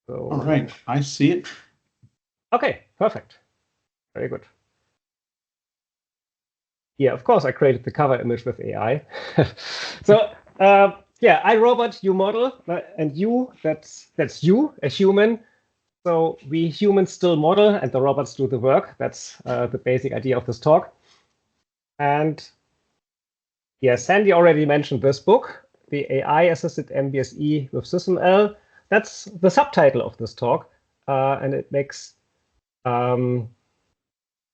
So, all right, I see it. Okay, perfect. Very good. Yeah, of course, I created the cover image with AI. So yeah, iRobot, uModel, and you, that's you, a human. So we humans still model and the robots do the work. That's the basic idea of this talk. And yeah, Sandy already mentioned this book, the AI-assisted MBSE with SysML. That's the subtitle of this talk. And it makes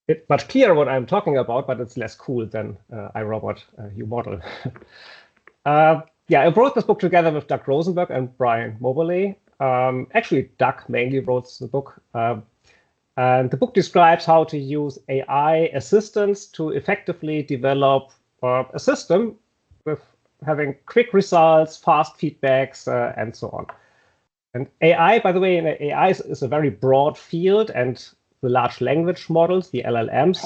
it's much clearer what I'm talking about, but it's less cool than iRobot, uModel. Yeah, I wrote this book together with Doug Rosenberg and Brian Moberley. Actually, Doug mainly wrote the book. And the book describes how to use AI assistants to effectively develop a system with having quick results, fast feedbacks, and so on. And AI, by the way, AI is a very broad field, and the large language models, the LLMs,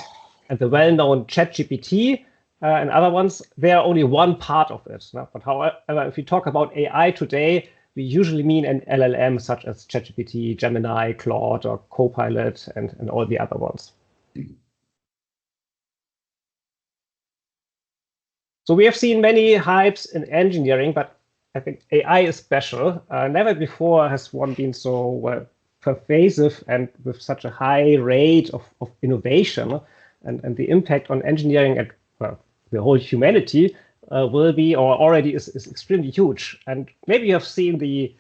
and the well-known ChatGPT and other ones, they are only one part of it. But however, if we talk about AI today, we usually mean an LLM such as ChatGPT, Gemini, Claude, or Copilot, and all the other ones. So we have seen many hypes in engineering, but I think AI is special. Never before has one been so pervasive and with such a high rate of innovation, and the impact on engineering and the whole humanity will be, or already is extremely huge. And maybe you have seen the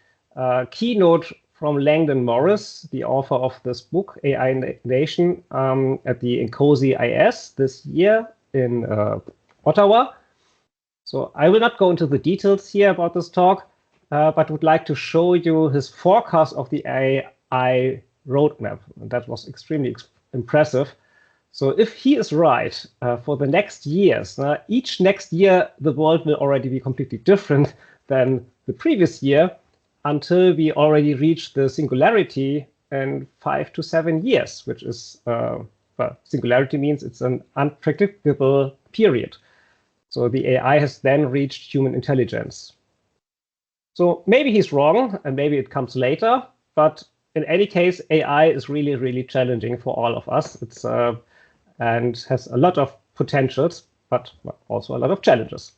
keynote from Langdon Morris, the author of this book, AI Nation, at the Incosi IS this year in Ottawa. So I will not go into the details here about this talk, but would like to show you his forecast of the AI roadmap. And that was extremely impressive. So if he is right for the next years, each next year, the world will already be completely different than the previous year until we already reach the singularity in 5 to 7 years, which is, well, singularity means it's an unpredictable period. So the AI has then reached human intelligence. So maybe he's wrong, and maybe it comes later. But in any case, AI is really, really challenging for all of us. It's and has a lot of potentials, but also a lot of challenges.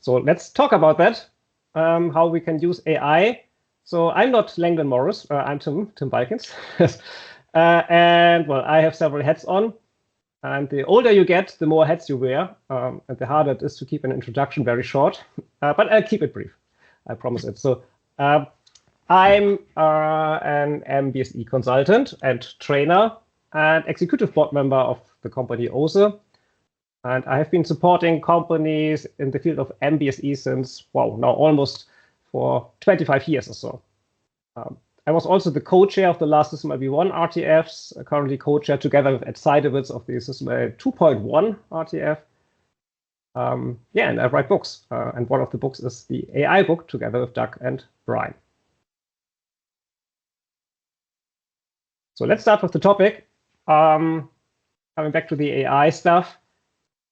So let's talk about that, how we can use AI. So I'm not Langdon Morris. I'm Tim Weilkiens. And well, I have several hats on. And the older you get, the more hats you wear, and the harder it is to keep an introduction very short. But I'll keep it brief. I promise it. So I'm an MBSE consultant and trainer and executive board member of the company OSE. And I have been supporting companies in the field of MBSE since, wow, now almost for 25 years or so. I was also the co-chair of the last SysML v1 RTFs, currently co-chair together with Ed Seidowitz of the SysML 2.1 RTF. Yeah, and I write books. And one of the books is the AI book together with Doug and Brian. So let's start with the topic. Coming back to the AI stuff.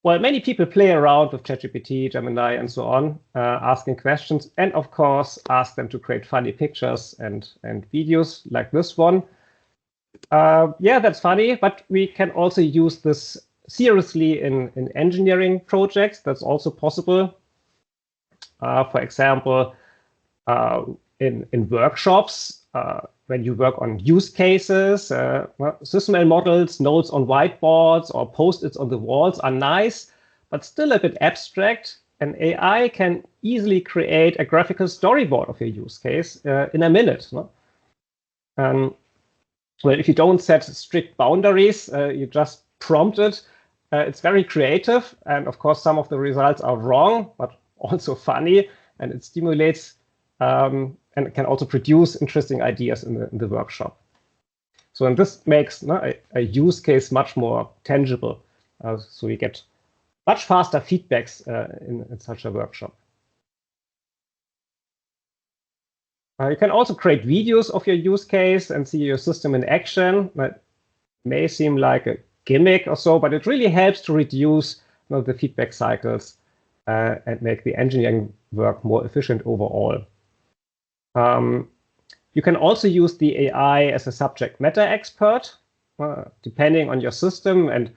Well, many people play around with ChatGPT, Gemini, and so on, asking questions, and of course, ask them to create funny pictures and videos like this one. Yeah, that's funny, but we can also use this seriously in engineering projects. That's also possible. For example, in workshops, when you work on use cases, SysML models, notes on whiteboards, or post-its on the walls are nice, but still a bit abstract. And AI can easily create a graphical storyboard of your use case in a minute. No? Well, if you don't set strict boundaries, you just prompt it. It's very creative. And of course, some of the results are wrong, but also funny. And it stimulates and it can also produce interesting ideas in the workshop. So and this makes a use case much more tangible. So you get much faster feedbacks in such a workshop. You can also create videos of your use case and see your system in action. That may seem like a gimmick or so, but it really helps to reduce the feedback cycles and make the engineering work more efficient overall. You can also use the AI as a subject matter expert, depending on your system and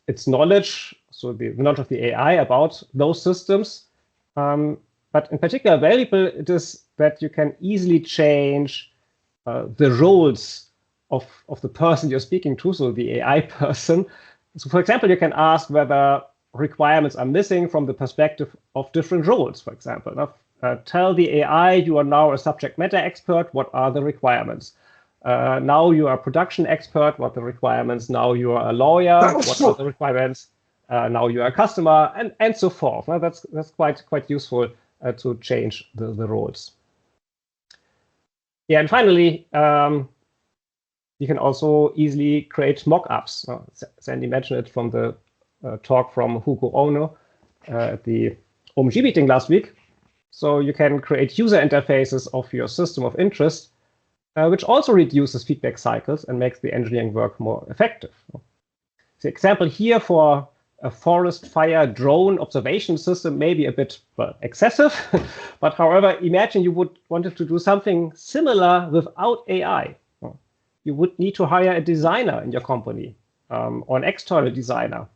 its knowledge, so the knowledge of the AI about those systems. But in particular, valuable it is that you can easily change the roles of the person you're speaking to, so the AI person. So for example, you can ask whether requirements are missing from the perspective of different roles, for example. Now, tell the AI you are now a subject matter expert, what are the requirements? Now you are a production expert, what are the requirements? Now you are a lawyer, what are the requirements? Now you are a customer, and so forth. Now that's quite useful to change the roles. Yeah, and finally, you can also easily create mock-ups. Sandy mentioned it from the talk from Hugo Ono at the OMG meeting last week. So you can create user interfaces of your system of interest, which also reduces feedback cycles and makes the engineering work more effective. The example here for a forest fire drone observation system may be a bit excessive, but however, imagine you would wanted to do something similar without AI. You would need to hire a designer in your company or an external designer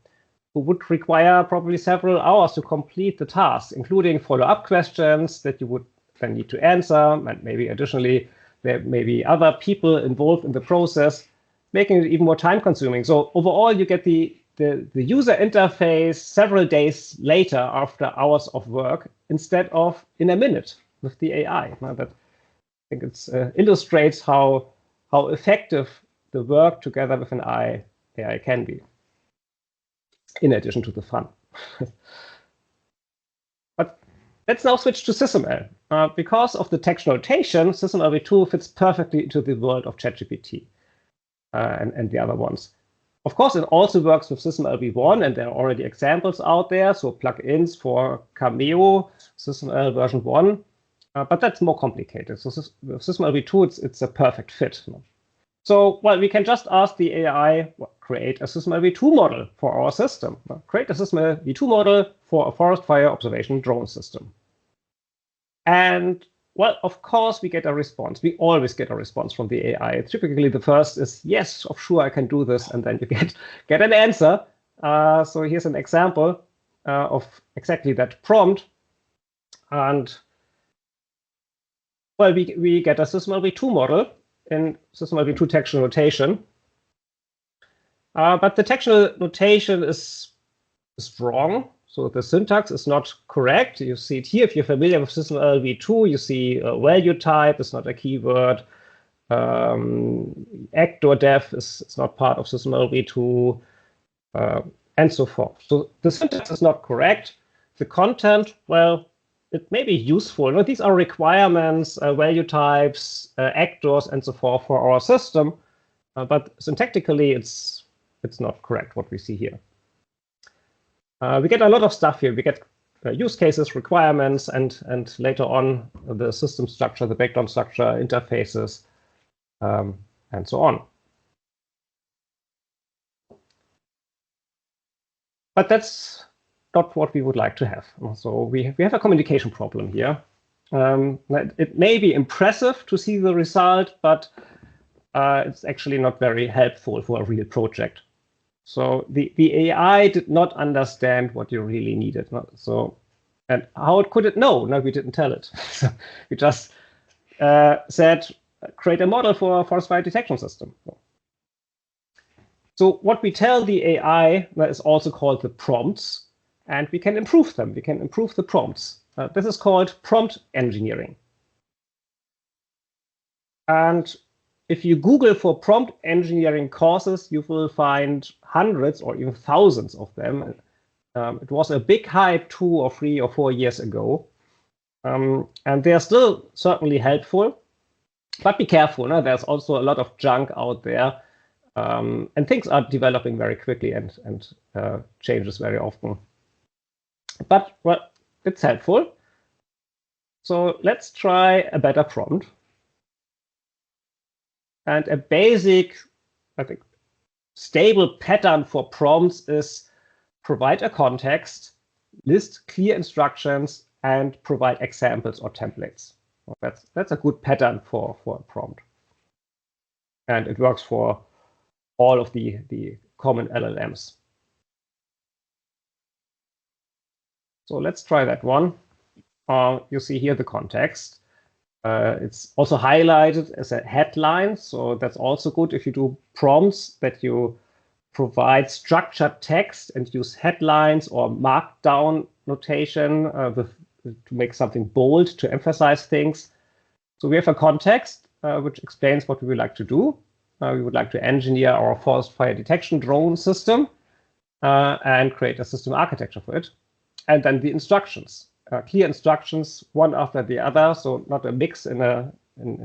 who would require probably several hours to complete the task, including follow-up questions that you would then need to answer, and maybe additionally, there may be other people involved in the process, making it even more time-consuming. So overall, you get the user interface several days later after hours of work instead of in a minute with the AI. Now that I think it illustrates how effective the work together with an AI can be, in addition to the fun. But let's now switch to SysML. Because of the text notation, SysML v2 fits perfectly into the world of ChatGPT and the other ones. Of course, it also works with SysML v1, and there are already examples out there, so plugins for Cameo, SysML version 1, but that's more complicated. So with SysML v2, it's a perfect fit. So, well, we can just ask the AI, create a SysML v2 model for our system. Create a SysML v2 model for a forest fire observation drone system. And, well, of course, we get a response. We always get a response from the AI. Typically, the first is, yes, sure, I can do this. And then you get an answer. So here's an example of exactly that prompt. And, well, we get a SysML v2 model in SysML v2 textual notation. But the textual notation is wrong. So the syntax is not correct. You see it here. If you're familiar with SysML v2, you see a value type is not a keyword. Actor def is not part of SysML v2, and so forth. So the syntax is not correct. The content, well, it may be useful. No, these are requirements, value types, actors, and so forth for our system. But syntactically, it's not correct what we see here. We get a lot of stuff here. We get use cases, requirements, and later on the system structure, the background structure, interfaces, and so on. But that's not what we would like to have. So we have a communication problem here. It may be impressive to see the result, but it's actually not very helpful for a real project. So the AI did not understand what you really needed. So, and how could it know? No, we didn't tell it. We just said, create a model for a forest fire detection system. So what we tell the AI is also called the prompts, and we can improve them. We can improve the prompts. This is called prompt engineering. And if you Google for prompt engineering courses, you will find hundreds or even thousands of them. It was a big hype 2 or 3 or 4 years ago. And they are still certainly helpful, but be careful. No? There's also a lot of junk out there. And things are developing very quickly and changes very often. But, well, it's helpful. So let's try a better prompt. And a basic, I think, stable pattern for prompts is provide a context, list clear instructions, and provide examples or templates. That's a good pattern for a prompt. And it works for all of the common LLMs. So let's try that one. You see here the context. It's also highlighted as a headline. So that's also good if you do prompts that you provide structured text and use headlines or markdown notation to make something bold, to emphasize things. So we have a context which explains what we would like to do. We would like to engineer our forest fire detection drone system and create a system architecture for it. And then the instructions, clear instructions, one after the other, so not a mix in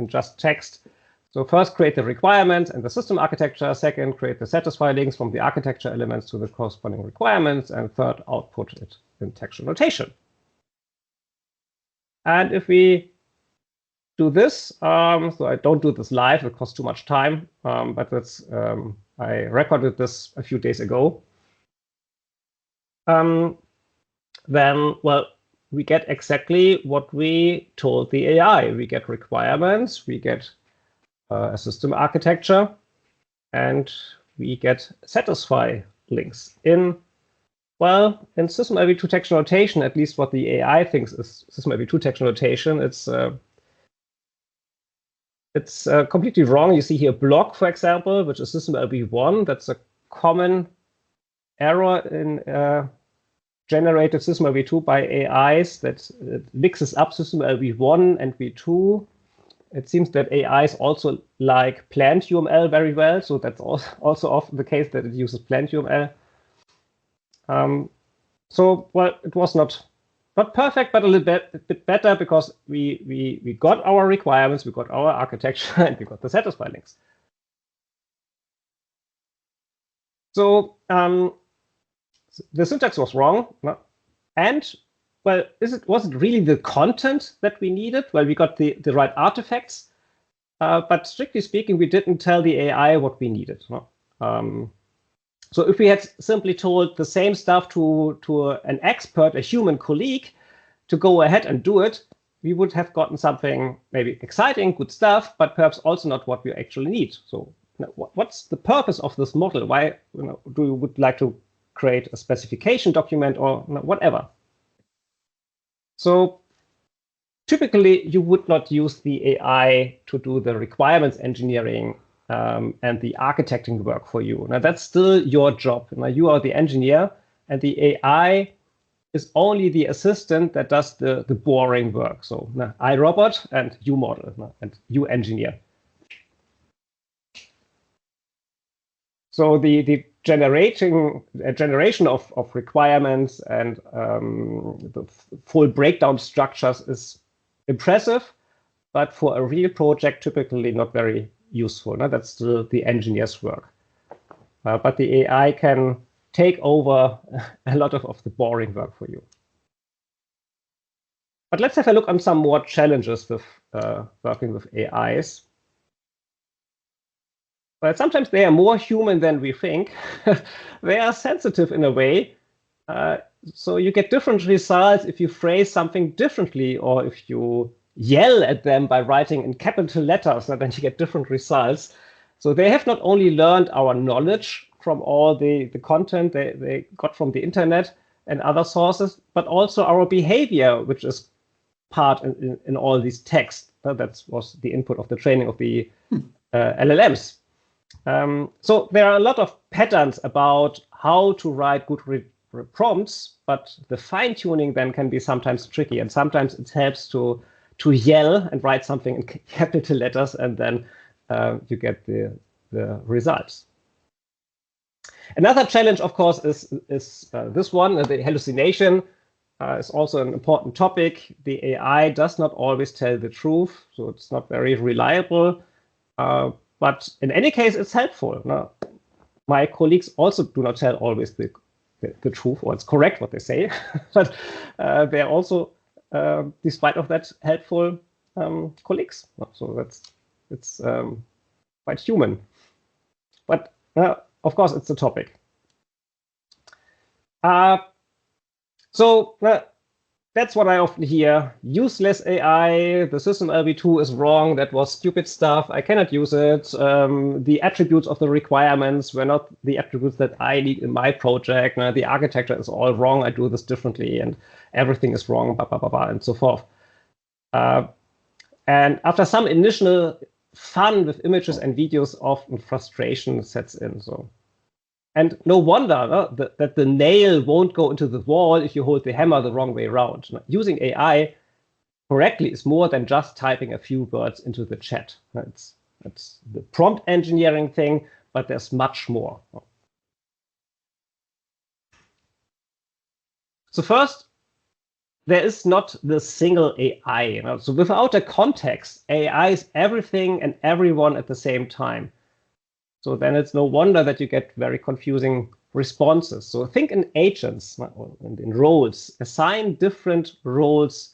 just text. So first, create the requirements and the system architecture. Second, create the satisfy links from the architecture elements to the corresponding requirements. And third, output it in textual notation. And if we do this, so I don't do this live, it costs too much time, but that's, I recorded this a few days ago. Then, well, we get exactly what we told the AI. We get requirements, we get a system architecture, and we get satisfy links. In SysML2 textual notation, at least what the AI thinks is SysML2 textual notation, it's completely wrong. You see here block, for example, which is SysML1. That's a common error in generated SysML2 by AIs that mixes up SysML1 and v2. It seems that AIs also like plant UML very well, so that's also often the case that it uses plant UML. So, well, it was not perfect, but a little bit better because we got our requirements, we got our architecture, and we got the satisfy links. So the syntax was wrong, and well, was it really the content that we needed? Well, we got the right artifacts, but strictly speaking, we didn't tell the AI what we needed. So if we had simply told the same stuff to an expert, a human colleague, to go ahead and do it, we would have gotten something maybe exciting, good stuff, but perhaps also not what we actually need. So what's the purpose of this model? Why do you would like to create a specification document or whatever? So typically, you would not use the AI to do the requirements engineering and the architecting work for you. Now, that's still your job. Now, you are the engineer, and the AI is only the assistant that does the boring work. So iRobot and uModel and uEngineer. So the generation of requirements and the full breakdown structures is impressive, but for a real project, typically not very useful. That's still the engineer's work. But the AI can take over a lot of the boring work for you. But let's have a look on some more challenges with working with AIs. But sometimes they are more human than we think. They are sensitive in a way. So you get different results if you phrase something differently, or if you yell at them by writing in capital letters, and then you get different results. So they have not only learned our knowledge from all the content they got from the internet and other sources, but also our behavior, which is part in all these texts. That was the input of the training of the LLMs. So there are a lot of patterns about how to write good prompts, but the fine-tuning then can be sometimes tricky, and sometimes it helps to yell and write something in capital letters, and then you get the results. Another challenge, of course, is this one. The hallucination is also an important topic. The AI does not always tell the truth, so it's not very reliable. But in any case, it's helpful. Now, my colleagues also do not tell always the truth, or it's correct what they say, but they're also, despite of that, helpful colleagues. So it's quite human. But of course, it's a topic. So that's what I often hear. Useless AI, the SysML v2 is wrong. That was stupid stuff. I cannot use it. The attributes of the requirements were not the attributes that I need in my project. Now, the architecture is all wrong. I do this differently, and everything is wrong, blah, blah, blah, blah, and so forth. And after some initial fun with images and videos, often frustration sets in. And no wonder that the nail won't go into the wall if you hold the hammer the wrong way around. Using AI correctly is more than just typing a few words into the chat. It's the prompt engineering thing, but there's much more. So first, there is not the single AI. So without a context, AI is everything and everyone at the same time. So then it's no wonder that you get very confusing responses. So think in agents and in roles. Assign different roles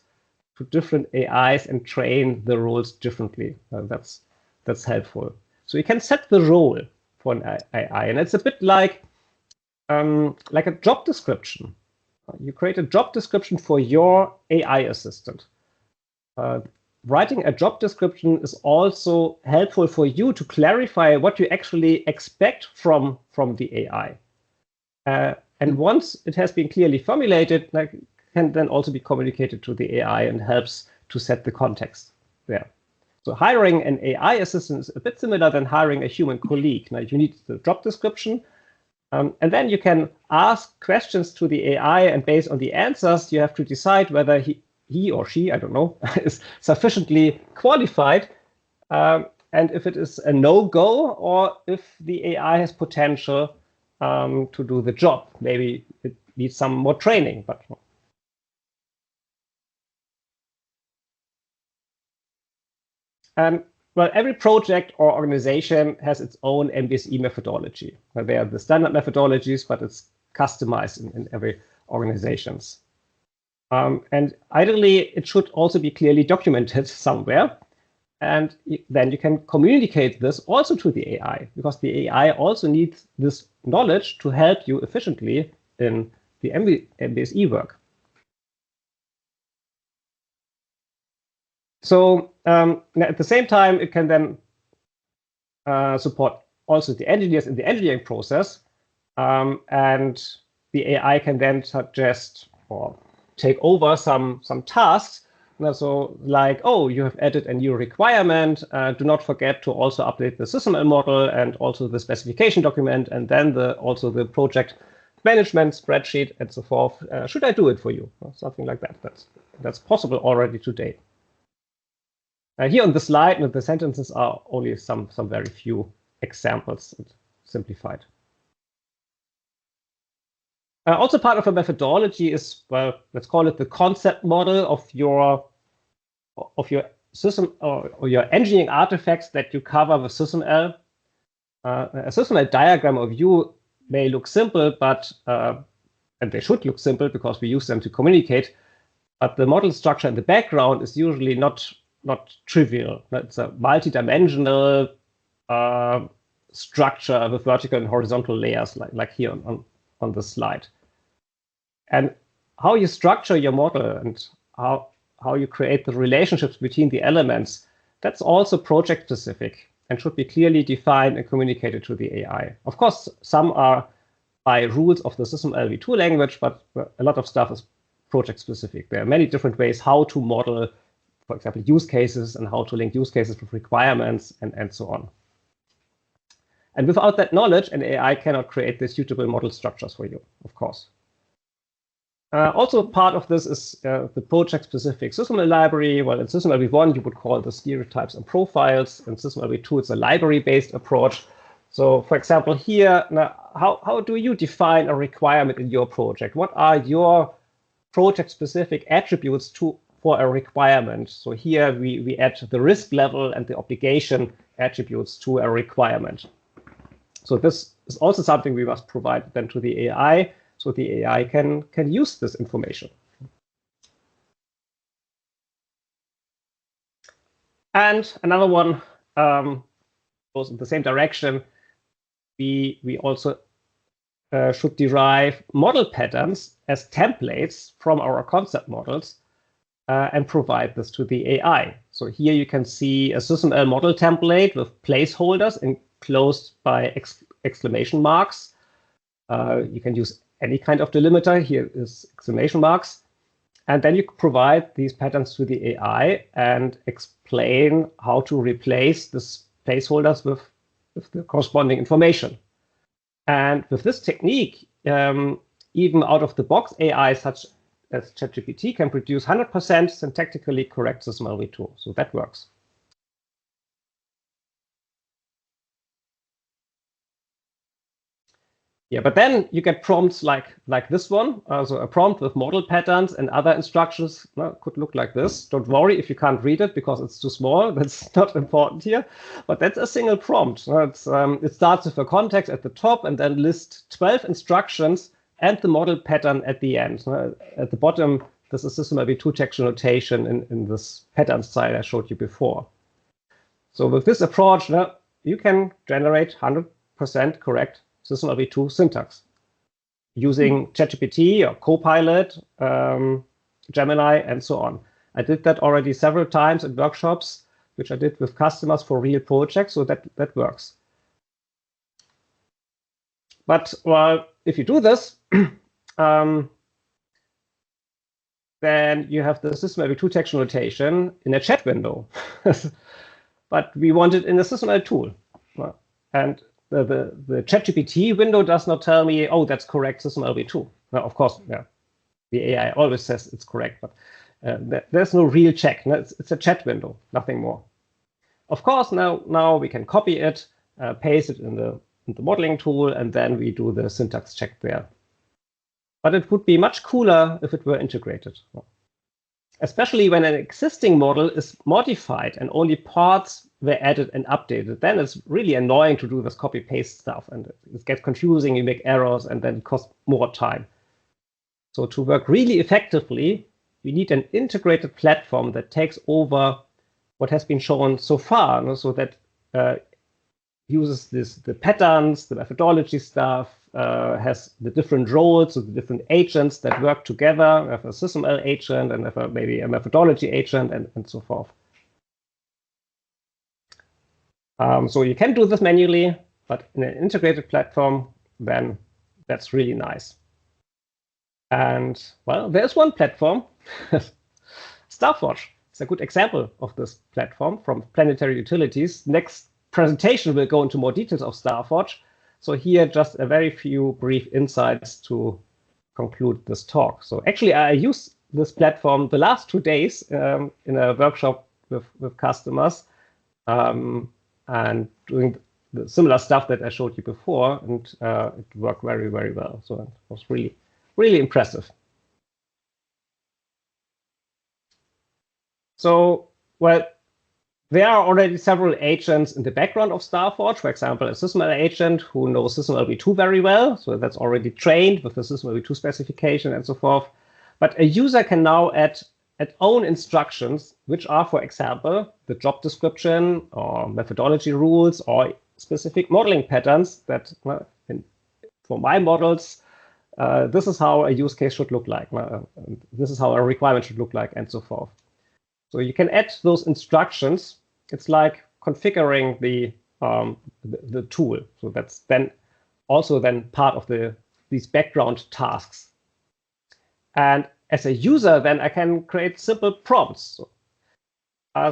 to different AIs and train the roles differently. That's helpful. So you can set the role for an AI, and it's a bit like a job description. You create a job description for your AI assistant. Writing a job description is also helpful for you to clarify what you actually expect from the AI. And once it has been clearly formulated, can then also be communicated to the AI and helps to set the context there. So hiring an AI assistant is a bit similar than hiring a human colleague. Now, you need the job description, and then you can ask questions to the AI, and based on the answers, you have to decide whether he or she, I don't know, is sufficiently qualified, and if it is a no-go, or if the AI has potential to do the job. Maybe it needs some more training. But well, every project or organization has its own MBSE methodology. They are the standard methodologies, but it's customized in every organizations. And ideally, it should also be clearly documented somewhere. And then you can communicate this also to the AI, because the AI also needs this knowledge to help you efficiently in the MBSE work. So at the same time, it can then support also the engineers in the engineering process. And the AI can then suggest or take over some tasks. So like, oh, you have added a new requirement. Do not forget to also update the SysML model and also the specification document, and then also the project management spreadsheet and so forth. Should I do it for you? Something like that. That's possible already today. Here on the slide, the sentences are only some very few examples and simplified. Also part of a methodology is, well, let's call it the concept model of your system or your engineering artifacts that you cover with SysML. A SysML diagram or view may look simple, but and they should look simple because we use them to communicate. But the model structure in the background is usually not trivial. It's a multi-dimensional structure with vertical and horizontal layers, like here on the slide. And how you structure your model and how you create the relationships between the elements, that's also project specific and should be clearly defined and communicated to the AI. Of course, some are by rules of the SysML v2 language, but a lot of stuff is project specific. There are many different ways how to model, for example, use cases and how to link use cases with requirements and so on. And without that knowledge, an AI cannot create the suitable model structures for you, of course. Also, part of this is the project-specific SysML library. Well, in SysML v1, you would call the stereotypes and profiles. In SysML v2, it's a library-based approach. So, for example, here, now, how do you define a requirement in your project? What are your project-specific attributes for a requirement? So here we add the risk level and the obligation attributes to a requirement. So this is also something we must provide then to the AI, so the AI can use this information. And another one goes in the same direction. We also should derive model patterns as templates from our concept models and provide this to the AI. So here you can see a SysML model template with placeholders enclosed by exclamation marks. You can use any kind of delimiter. Here is exclamation marks. And then you provide these patterns to the AI and explain how to replace these placeholders with the corresponding information. And with this technique, even out of the box, AI such as ChatGPT can produce 100% syntactically correct SysML v2. So that works. Yeah, but then you get prompts like this one. So a prompt with model patterns and other instructions could look like this. Don't worry if you can't read it because it's too small. That's not important here. But that's a single prompt. It starts with a context at the top and then lists 12 instructions and the model pattern at the end. At the bottom, this is SysML v2 textual notation in this pattern style I showed you before. So with this approach, you can generate 100% correct SysML v2 syntax using ChatGPT or Copilot, Gemini, and so on. I did that already several times in workshops, which I did with customers for real projects, so that works. But well, if you do this, then you have the SysML v2 textual notation in a chat window. But we want it in the SysML tool. And the ChatGPT window does not tell me, oh, that's correct SysML v2. Now, of course, yeah, the AI always says it's correct, but there's no real check. No, it's a chat window, nothing more. Of course, now we can copy it, paste it in the modeling tool, and then we do the syntax check there. But it would be much cooler if it were integrated, especially when an existing model is modified and only parts were added and updated. Then it's really annoying to do this copy-paste stuff, and it gets confusing, you make errors, and then it costs more time. So to work really effectively, we need an integrated platform that takes over what has been shown so far, so that uses the patterns, the methodology stuff, has the different roles, so the different agents that work together. We have a SysML agent and have maybe a methodology agent and so forth. So you can do this manually, but in an integrated platform, then that's really nice. And well, there's one platform, Starforge. It's a good example of this platform from Planetary Utilities. Next presentation will go into more details of Starforge. So here, just a very few brief insights to conclude this talk. So actually, I used this platform the last 2 days in a workshop with customers and doing the similar stuff that I showed you before, and it worked very, very well. So it was really, really impressive. So, well, there are already several agents in the background of Starforge. For example, a SysML agent who knows SysML v2 very well. So that's already trained with the SysML v2 specification and so forth. But a user can now add own instructions, which are, for example, the job description or methodology rules or specific modeling patterns that, for my models, this is how a use case should look like. This is how a requirement should look like, and so forth. So you can add those instructions. It's like configuring the tool. So that's then also part of these background tasks. And as a user, then I can create simple prompts.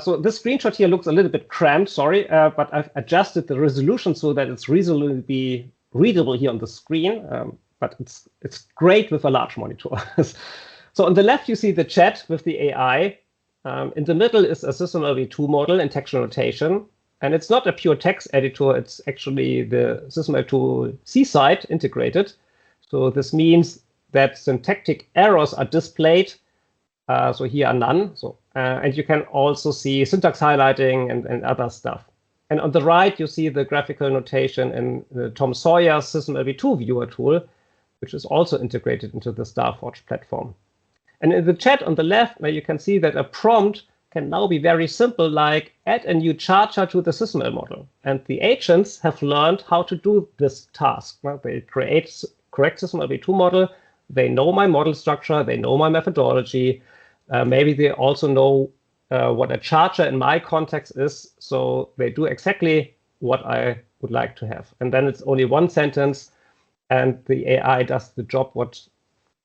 So this screenshot here looks a little bit cramped, sorry, but I've adjusted the resolution so that it's reasonably readable here on the screen. But it's great with a large monitor. So on the left, you see the chat with the AI. In the middle is a SysML v2 model in textual notation. And it's not a pure text editor. It's actually the SysML tool C side integrated. So this means that syntactic errors are displayed. So here are none. So and you can also see syntax highlighting and other stuff. And on the right, you see the graphical notation in the Tom Sawyer's SysML v2 viewer tool, which is also integrated into the Starforge platform. And in the chat on the left, where you can see that a prompt can now be very simple, like add a new charger to the SysML model. And the agents have learned how to do this task. They create correct SysML v2 model. They know my model structure. They know my methodology. Maybe they also know what a charger in my context is. So they do exactly what I would like to have. And then it's only one sentence, and the AI does the job what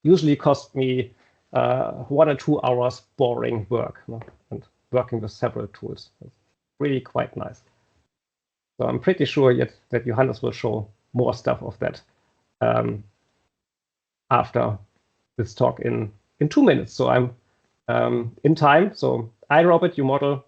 usually cost me 1 or 2 hours boring work, and working with several tools. It's really quite nice. So I'm pretty sure that Johannes will show more stuff of that after this talk in 2 minutes. So I'm in time. So iRobot, uModel,